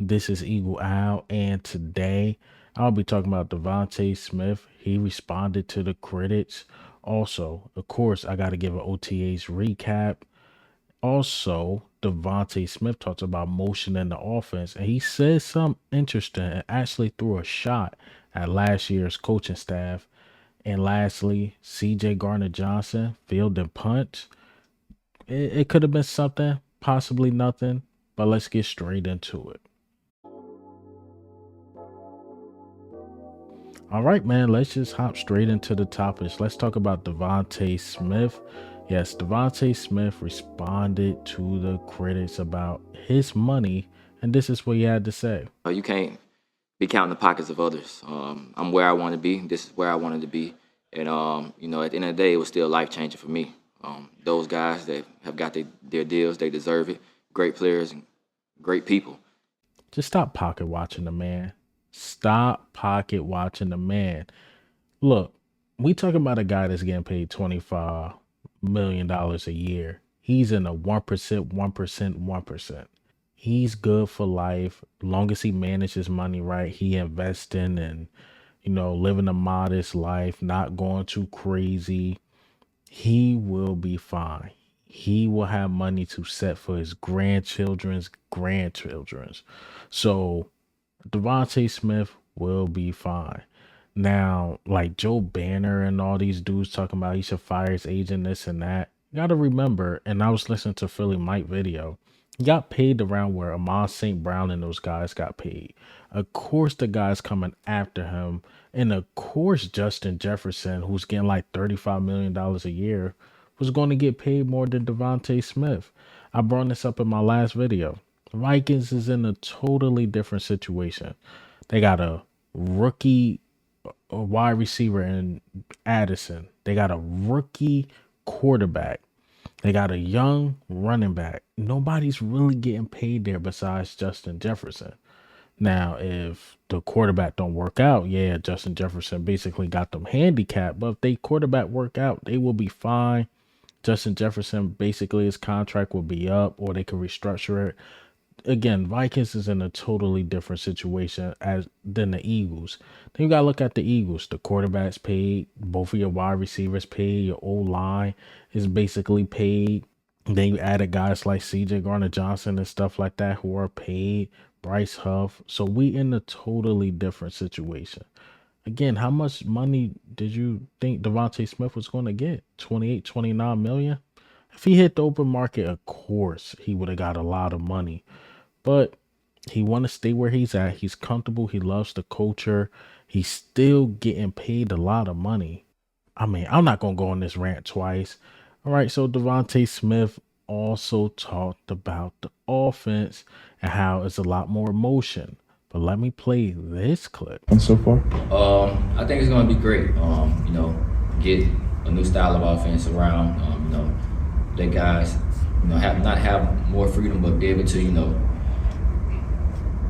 This is Eagle Owl, and today I'll be talking about Devonte Smith. He responded to the critics. Also, of course, I got to give an OTAs recap. Also, Devonte Smith talks about motion in the offense, and he says something interesting and actually threw a shot at last year's coaching staff. And lastly, CJ Garner Johnson fielding punts. It could have been something, possibly nothing, but let's get straight into it. All right, man, let's just hop straight into the topics. Let's talk about Devonte Smith. Yes, Devonte Smith responded to the critics about his money, and this is what he had to say. You can't be counting the pockets of others. I'm where I want to be. This is where I wanted to be. And, at the end of the day, it was still life changing for me. Those guys that have got their deals, they deserve it. Great players and great people. Just stop pocket watching the man. Stop pocket watching the man. Look, we talking about a guy that's getting paid $25 million a year. He's in a 1%, 1%, 1%. He's good for life. Long as he manages money right, he investing and living a modest life, not going too crazy. He will be fine. He will have money to set for his grandchildren's grandchildren's. So Devontae Smith will be fine. Now, like Joe Banner and all these dudes talking about he should fire his agent, this and that. You gotta remember, and I was listening to Philly Mike video. He got paid around where Amon St. Brown and those guys got paid. Of course, the guys coming after him, and of course, Justin Jefferson, who's getting like $35 million a year, was going to get paid more than Devontae Smith. I brought this up in my last video. Vikings is in a totally different situation. They got a rookie a wide receiver in Addison. They got a rookie quarterback. They got a young running back. Nobody's really getting paid there besides Justin Jefferson. Now, if the quarterback don't work out, yeah, Justin Jefferson basically got them handicapped. But if they quarterback work out, they will be fine. Justin Jefferson, basically his contract will be up or they can restructure it. Again, Vikings is in a totally different situation as than the Eagles. Then you gotta look at the Eagles. The quarterback's paid, both of your wide receivers paid, your O line is basically paid. Then you added guys like CJ Garner Johnson and stuff like that who are paid, Bryce Huff. So we in a totally different situation. Again, how much money did you think Devontae Smith was going to get? 28, 29 million? If he hit the open market, of course, he would have got a lot of money. But he want to stay where he's at. He's comfortable. He loves the culture. He's still getting paid a lot of money. I mean, I'm not gonna go on this rant twice. All right, so Devontae Smith also talked about the offense and how it's a lot more emotion. But let me play this clip. And so far? I think it's going to be great. Get a new style of offense around. Let guys, have more freedom, but be able to,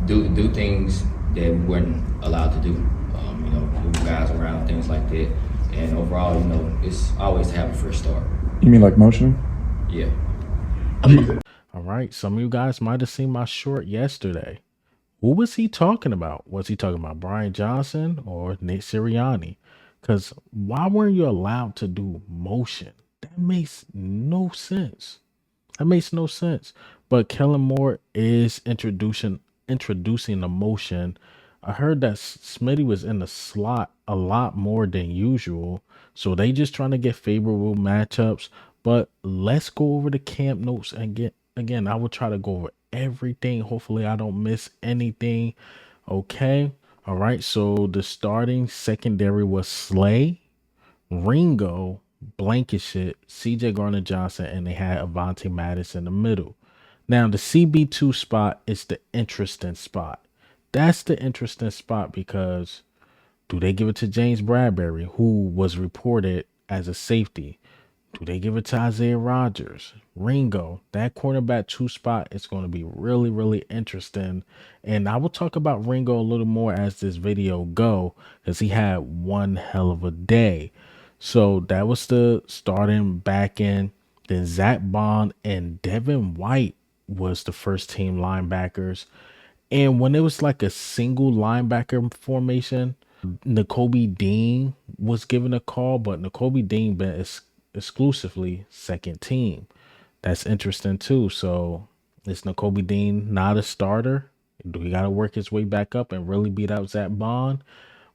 do things that we weren't allowed to do. Move guys around, things like that. And overall, it's always to have a fresh start. You mean like motion? Yeah. All right, some of you guys might have seen my short yesterday. Who was he talking about? Was he talking about Brian Johnson or Nick Sirianni? Because why weren't you allowed to do motion? That makes no sense. That makes no sense. But Kellen Moore is introducing the motion. I heard that Smitty was in the slot a lot more than usual. So they just trying to get favorable matchups. But let's go over the camp notes and get again. I will try to go over everything. Hopefully I don't miss anything. Okay. All right. So the starting secondary was Slay, Ringo, Blankenship, CJ Garner Johnson, and they had Avante Mattis in the middle. Now, the CB2 spot is the interesting spot. That's the interesting spot because do they give it to James Bradbury, who was reported as a safety? Do they give it to Isaiah Rodgers? Ringo, that cornerback two spot is going to be really, really interesting. And I will talk about Ringo a little more as this video go because he had one hell of a day. So that was the starting back end. Then Zach Bond and Devin White was the first team linebackers. And when it was like a single linebacker formation, N'Kobe Dean was given a call, but N'Kobe Dean been exclusively second team. That's interesting too. So is N'Kobe Dean not a starter? Do he got to work his way back up and really beat out Zach Bond?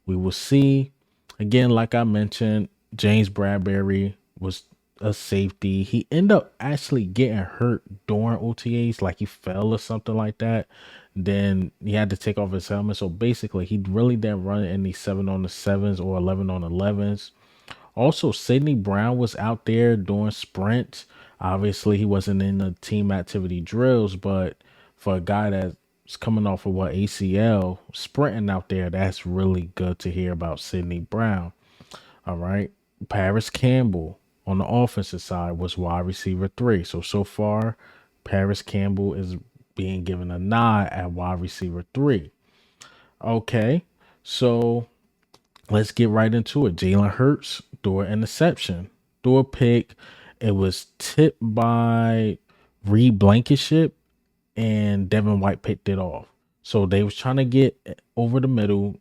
We will see. Again, like I mentioned, James Bradbury was a safety. He ended up actually getting hurt during OTAs, like he fell or something like that. Then he had to take off his helmet. So basically, he really didn't run any 7 on the 7s or 11 on the 11s. Also, Sidney Brown was out there doing sprints. Obviously, he wasn't in the team activity drills, but for a guy that's coming off of what ACL sprinting out there, that's really good to hear about Sidney Brown. All right. Paris Campbell on the offensive side was wide receiver 3. So far, Paris Campbell is being given a nod at wide receiver 3. Okay. So let's get right into it. Jalen Hurts threw an interception, threw a pick. It was tipped by Reed Blankenship, and Devin White picked it off. So they was trying to get over the middle.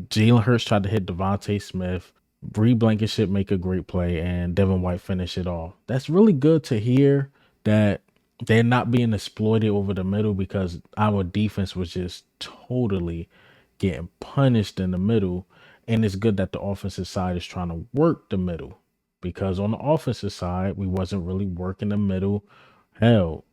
Jalen Hurts tried to hit Devonte Smith. Reed Blankenship make a great play, and Devin White finish it off. That's really good to hear that they're not being exploited over the middle, because our defense was just totally getting punished in the middle. And it's good that the offensive side is trying to work the middle, because on the offensive side, we wasn't really working the middle. Hell,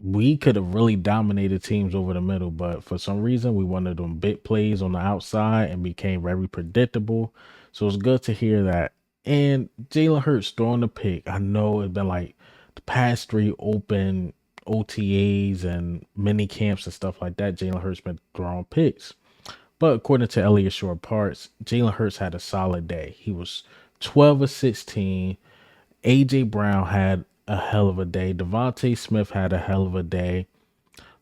we could have really dominated teams over the middle, but for some reason we wanted them big plays on the outside and became very predictable. So it's good to hear that. And Jalen Hurts throwing the pick. I know it's been like the past 3 open OTAs and mini camps and stuff like that. Jalen Hurts been throwing picks. But according to Elliott Short Parts, Jalen Hurts had a solid day. He was 12 of 16. AJ Brown had a hell of a day. Devonte Smith had a hell of a day.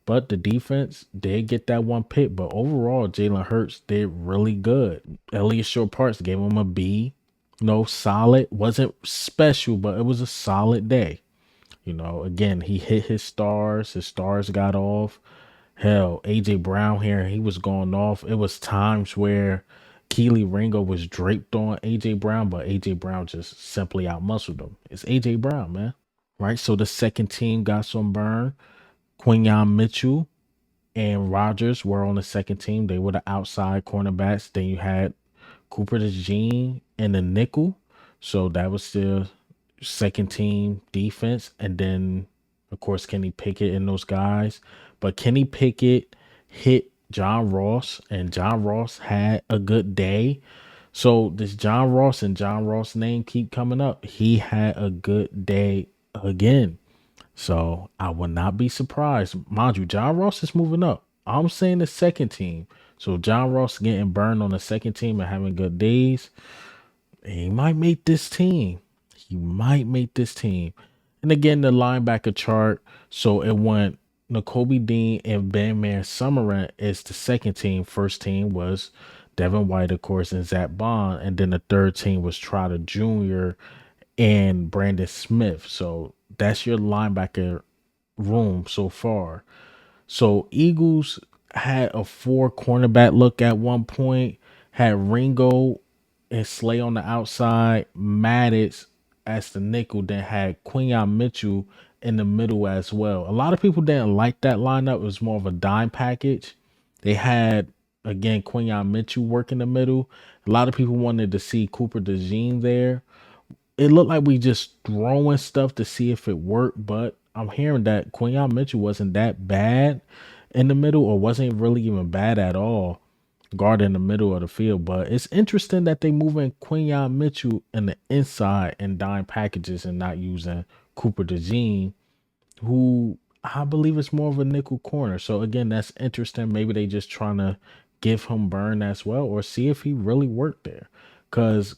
But the defense did get that one pick. But overall, Jalen Hurts did really good. Elliott Short Parts gave him a B. No, solid. Wasn't special, but it was a solid day. Again, he hit his stars. His stars got off. Hell, AJ Brown here, he was going off. It was times where Ringo was draped on AJ Brown, but AJ Brown just simply outmuscled him. It's AJ Brown, man. Right? So the second team got some burn. Quinyon Mitchell and Rogers were on the second team. They were the outside cornerbacks. Then you had Cooper DeJean and the nickel. So that was still second team defense. And then, of course, Kenny Pickett and those guys. But Kenny Pickett hit John Ross, and John Ross had a good day. So this John Ross and John Ross name keep coming up. He had a good day again. So I would not be surprised. Mind you, John Ross is moving up. I'm saying the second team. So John Ross getting burned on the second team and having good days, he might make this team. He might make this team. And again, the linebacker chart. So it went N'Kobe Dean and Ben Summerant is the second team. First team was Devin White, of course, and Zach Bond. And then the third team was Trotter Jr. and Brandon Smith. So that's your linebacker room so far. So Eagles had a 4 cornerback look at one point, had Ringo and Slay on the outside, Maddox as the nickel, then had Quinyon Mitchell in the middle as well. A lot of people didn't like that lineup. It was more of a dime package. They had, again, Quinyon Mitchell work in the middle. A lot of people wanted to see Cooper DeJean there. It looked like we just throwing stuff to see if it worked, but I'm hearing that Quinyon Mitchell wasn't that bad in the middle, or wasn't really even bad at all, guard in the middle of the field. But it's interesting that they moving Quinyon Mitchell in the inside and dime packages and not using Cooper DeJean, who I believe is more of a nickel corner. So again, that's interesting. Maybe they just trying to give him burn as well, or see if he really worked there. Cause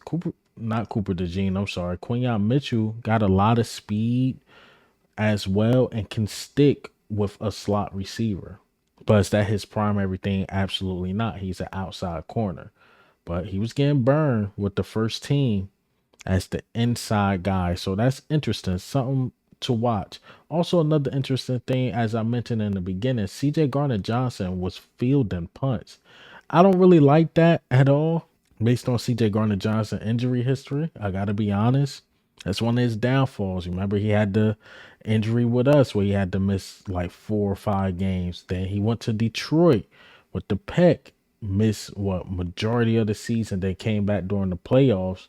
not Cooper DeJean, I'm sorry, Quinyon Mitchell got a lot of speed as well and can stick with a slot receiver. But is that his primary thing? Absolutely not. He's an outside corner. But he was getting burned with the first team as the inside guy. So that's interesting. Something to watch. Also, another interesting thing, as I mentioned in the beginning, CJ Garner Johnson was fielding punts. I don't really like that at all, based on CJ Garner Johnson injury history. I gotta be honest. That's one of his downfalls. Remember, he had the injury with us where he had to miss like 4 or 5 games. Then he went to Detroit with the pec, missed what majority of the season. They came back during the playoffs.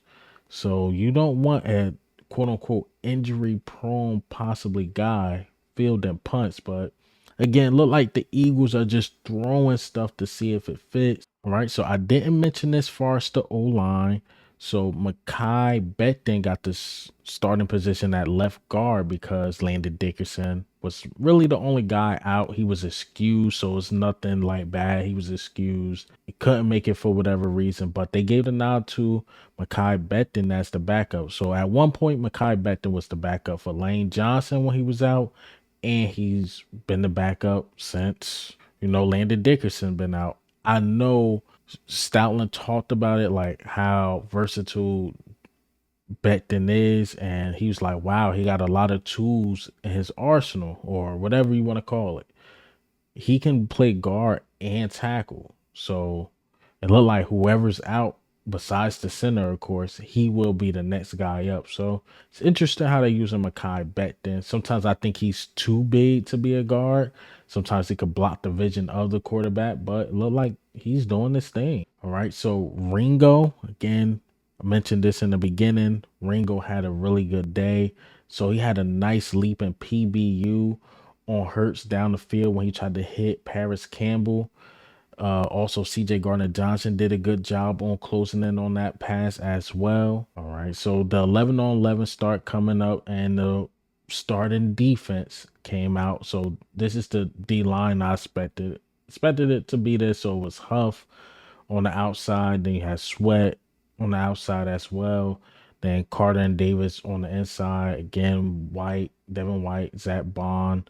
So you don't want a quote unquote injury prone possibly guy fielding punts, but again, look like the Eagles are just throwing stuff to see if it fits. All right. So I didn't mention this far as the O line. So Mekhi Becton got this starting position at left guard because Landon Dickerson was really the only guy out. He was excused, so it's nothing like bad. He was excused. He couldn't make it for whatever reason, but they gave the nod to Mekhi Becton as the backup. So at one point, Mekhi Becton was the backup for Lane Johnson when he was out, and he's been the backup since Landon Dickerson been out. I know Stoutland talked about it, like how versatile Becton is, and he was like, wow, he got a lot of tools in his arsenal, or whatever you want to call it. He can play guard and tackle. So it looked like whoever's out, besides the center, of course, he will be the next guy up. So it's interesting how they use him Mekhi Becton. Sometimes I think he's too big to be a guard. Sometimes he could block the vision of the quarterback, but it looked like he's doing this thing. All right. So Ringo, again, I mentioned this in the beginning. Ringo had a really good day. So he had a nice leap in PBU on Hurts down the field when he tried to hit Paris Campbell. Also, CJ Garner Johnson did a good job on closing in on that pass as well. All right. So the 11 on 11 start coming up, and the starting defense came out. So this is the D line I expected it to be this. So it was Huff on the outside. Then you had Sweat on the outside as well. Then Carter and Davis on the inside. Again, White, Devin White, Zach Bond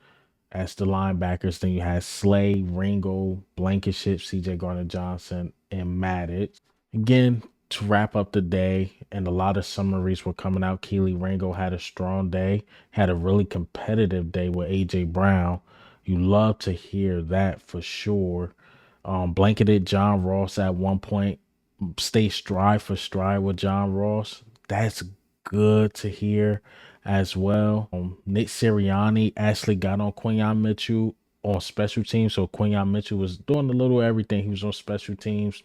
as the linebackers. Then you had Slay, Ringo, Blankenship, CJ Garner Johnson, and Maddox. Again, to wrap up the day, and a lot of summaries were coming out. Keely Ringo had a strong day, had a really competitive day with AJ Brown. You love to hear that for sure. Blanketed John Ross at one point, stay stride for stride with John Ross. That's good to hear as well. Nick Sirianni actually got on Quinyon Mitchell on special teams. So Quinyon Mitchell was doing a little everything. He was on special teams,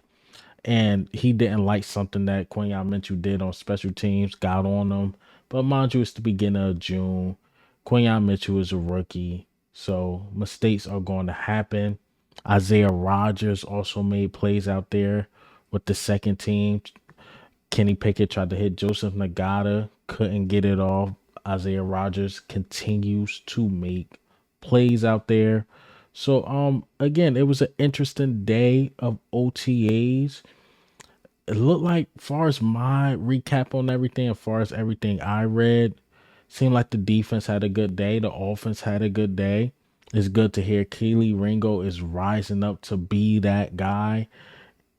and he didn't like something that Quinyon Mitchell did on special teams, got on him. But mind you, it's the beginning of June. Quinyon Mitchell is a rookie, so mistakes are going to happen. Isaiah Rogers also made plays out there with the second team. Kenny Pickett tried to hit Joseph Nagata, couldn't get it off. Isaiah Rogers continues to make plays out there. So again, it was an interesting day of OTAs. It looked like, far as my recap on everything, as far as everything I read, seemed like the defense had a good day. The offense had a good day. It's good to hear Keely Ringo is rising up to be that guy.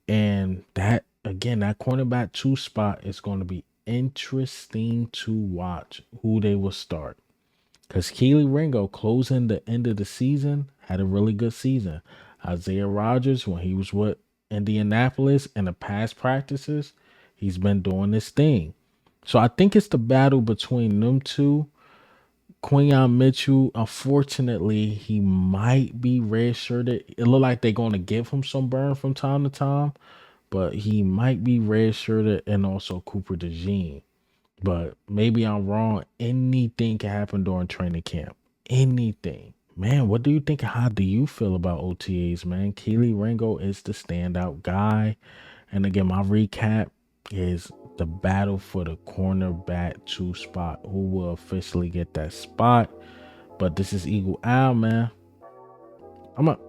And that, again, that cornerback 2 spot is going to be interesting to watch who they will start. Because Keely Ringo, closing the end of the season, had a really good season. Isaiah Rogers, when he was with Indianapolis in the past practices, he's been doing this thing. So I think it's the battle between them two. Quinyon Mitchell, unfortunately, he might be redshirted. It looked like they're going to give him some burn from time to time, but he might be redshirted, and also Cooper DeJean. But maybe I'm wrong. Anything can happen during training camp. Anything. Man, what do you think? How do you feel about OTAs, man? Keely Ringo is the standout guy. And again, my recap is the battle for the cornerback 2 spot. Who will officially get that spot? But this is Eagle Owl, man. I'm up.